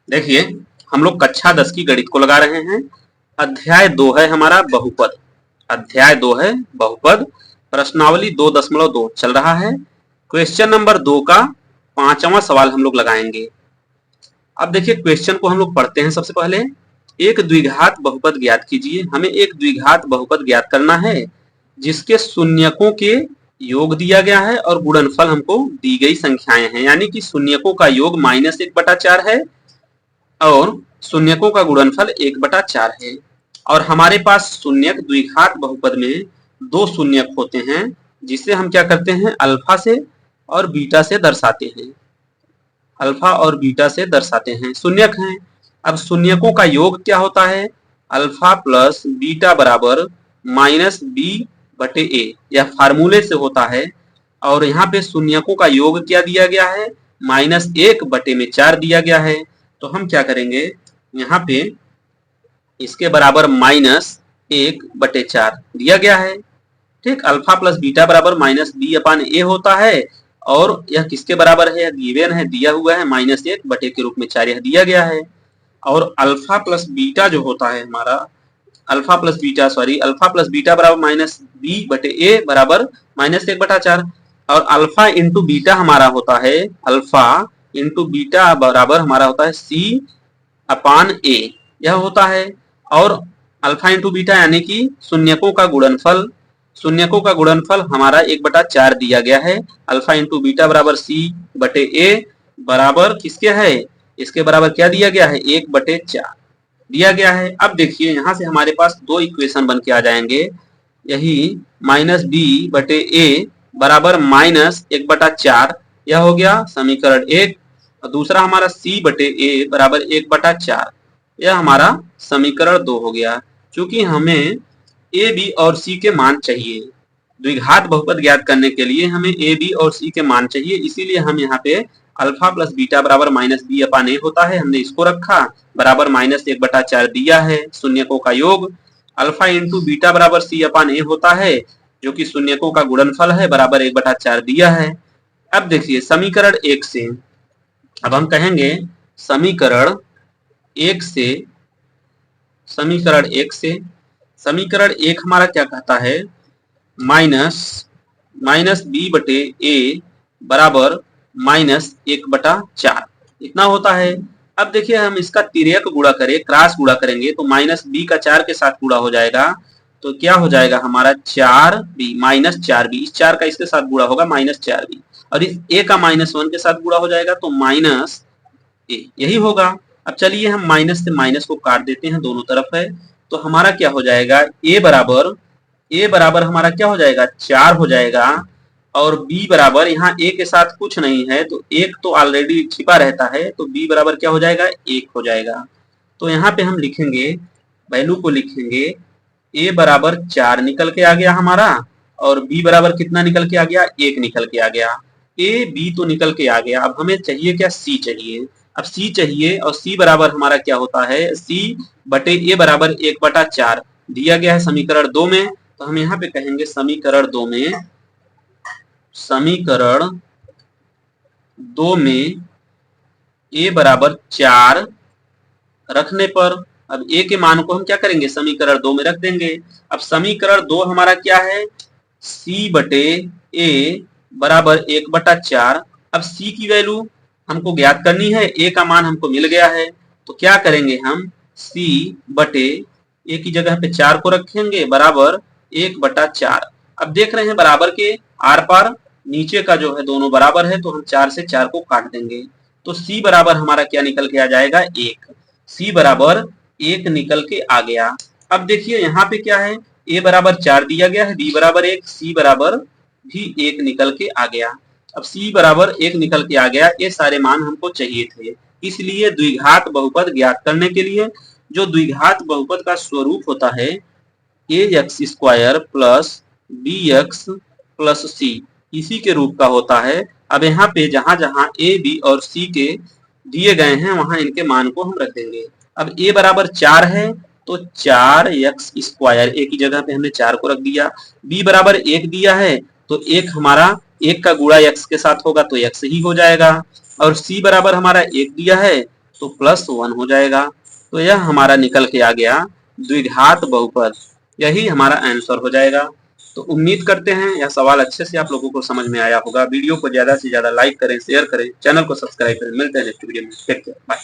देखिए हम लोग कक्षा 10 की गणित को लगा रहे हैं। अध्याय 2 है हमारा बहुपद। अध्याय 2 है बहुपद। प्रश्नावली 2.2 चल रहा है। क्वेश्चन नंबर 2 का 5वां सवाल हम लोग लगाएंगे। अब देखिए क्वेश्चन को हम लोग पढ़ते हैं। सबसे पहले एक द्विघात बहुपद ज्ञात कीजिए। हमें एक द्विघात बहुपद ज्ञात करना है जिसके शून्यकों के योग दिया गया है और गुणनफल हमको दी गई संख्याएं हैं, यानी कि शून्यकों का योग -1/4 है और शून्यकों का गुणनफल 1/4 है। और हमारे पास शून्यक द्विघात बहुपद में दो शून्यक होते हैं जिसे हम क्या करते हैं, अल्फा से और बीटा से दर्शाते हैं। अल्फा और बीटा से दर्शाते हैं, शून्यक हैं। अब शून्यकों का योग क्या होता है, अल्फा प्लस बीटा बराबर -b/a, यह फार्मूले से होता है। और यहाँ पे शून्यकों का योग क्या दिया गया है, -1/4 दिया गया है। तो हम क्या करेंगे, यहाँ पे इसके बराबर -1/4 दिया गया है। ठीक, अल्फा प्लस बीटा बराबर -b/a होता है। और यह किसके बराबर है, गिवन है, दिया हुआ है, -1 के रूप में 4 यह दिया गया है। और अल्फा प्लस बीटा जो होता है हमारा, अल्फा प्लस बीटा बराबर -b/a बराबर -1/4। और अल्फा इंटू बीटा हमारा होता है, अल्फा इंटू बीटा बराबर हमारा होता है c/a, यह होता है। और अल्फा इंटू बीटा यानी कि शून्यकों का गुणनफल, शून्यकों का गुणनफल हमारा 1/4 दिया गया है। अल्फा इंटू बीटा बराबर c/a बराबर किसके है, इसके बराबर क्या दिया गया है, 1/4 दिया गया है। अब देखिए यहाँ से हमारे पास दो इक्वेशन बन के आ जाएंगे। यही -b/a बराबर -1/4, यह हो गया समीकरण 1। और दूसरा हमारा c/a बराबर 1/4, यह हमारा समीकरण 2 हो गया। क्योंकि हमें a, b और c के मान चाहिए, द्विघात बहुपद ज्ञात करने के लिए हमें a, b और c के मान चाहिए, इसीलिए हम यहाँ पे अल्फा प्लस बीटा बराबर -b/a होता है, हमने इसको रखा, बराबर -1/4 दिया है शून्यकों का योग। अल्फा इंटू बीटा बराबर c/a होता है जो कि शून्यकों का गुणनफल है, बराबर 1/4 दिया है। अब देखिए समीकरण 1 से, अब हम कहेंगे समीकरण 1 से, समीकरण 1 हमारा क्या कहता है, -b/a बराबर -1/4 इतना होता है। अब देखिए हम इसका तिर्यक गुणा करें, क्रॉस गुणा करेंगे तो -b का 4 के साथ गुणा हो जाएगा, तो क्या हो जाएगा हमारा 4b -4b, इस 4 का इसके साथ गुणा होगा -4b, और इस a का -1 के साथ गुणा हो जाएगा तो -a, यही होगा। अब चलिए हम माइनस से माइनस को काट देते हैं, दोनों तरफ है, तो हमारा क्या हो जाएगा, a बराबर हमारा क्या हो जाएगा, 4 हो जाएगा। और b बराबर, यहाँ a के साथ कुछ नहीं है तो 1 तो ऑलरेडी छिपा रहता है, तो b बराबर क्या हो जाएगा, 1 हो जाएगा। तो यहाँ पे हम लिखेंगे, वैल्यू को लिखेंगे, a बराबर 4 निकल के आ गया हमारा, और b बराबर कितना निकल के आ गया, 1 निकल के आ गया। a b तो निकल के आ गया, अब हमें चाहिए क्या, c चाहिए। अब c चाहिए, और c बराबर हमारा क्या होता है, c/a बराबर 1/4 दिया गया है समीकरण 2 में। तो हम यहाँ पे कहेंगे समीकरण 2 में a बराबर 4 रखने पर, अब a के मान को हम क्या करेंगे, समीकरण 2 में रख देंगे। अब समीकरण 2 हमारा क्या है, c/a बराबर 1/4। अब c की वैल्यू हमको ज्ञात करनी है, a का मान हमको मिल गया है, तो क्या करेंगे हम, c/a की जगह पे 4 को रखेंगे, बराबर 1/4। अब देख रहे हैं बराबर के आर पार नीचे का जो है दोनों बराबर है, तो हम 4 से 4 को काट देंगे, तो c बराबर हमारा क्या निकल के आ जाएगा, 1। c बराबर 1 निकल के आ गया। अब देखिए यहाँ पे क्या है, a बराबर 4 दिया गया है, b बराबर 1, c बराबर भी 1 निकल के आ गया। अब c बराबर 1 निकल के आ गया, ये सारे मान हमको चाहिए थे। इसलिए द्विघात बहुपद ज्ञात करने के लिए जो द्विघात बहुपद का स्वरूप होता है, ax² plus bx plus c, इसी के रूप का होता है। अब यहाँ पे जहां जहां a, b और c के दिए गए हैं वहां इनके मान को हम रख देंगे। अब a बराबर 4 है तो 4x², a की जगह पे हमने 4 को रख दिया। b बराबर 1 दिया है तो 1 हमारा 1 का गुणा x के साथ होगा तो x ही हो जाएगा। और c बराबर हमारा 1 दिया है तो +1 हो जाएगा। तो यह हमारा निकल के आ गया द्विघात बहुपद। यही हमारा आंसर हो जाएगा। तो उम्मीद करते हैं यह सवाल अच्छे से आप लोगों को समझ में आया होगा। वीडियो को ज्यादा से ज्यादा लाइक करें, शेयर करें, चैनल को सब्सक्राइब करें। मिलते हैं नेक्स्ट वीडियो में। Take care, bye.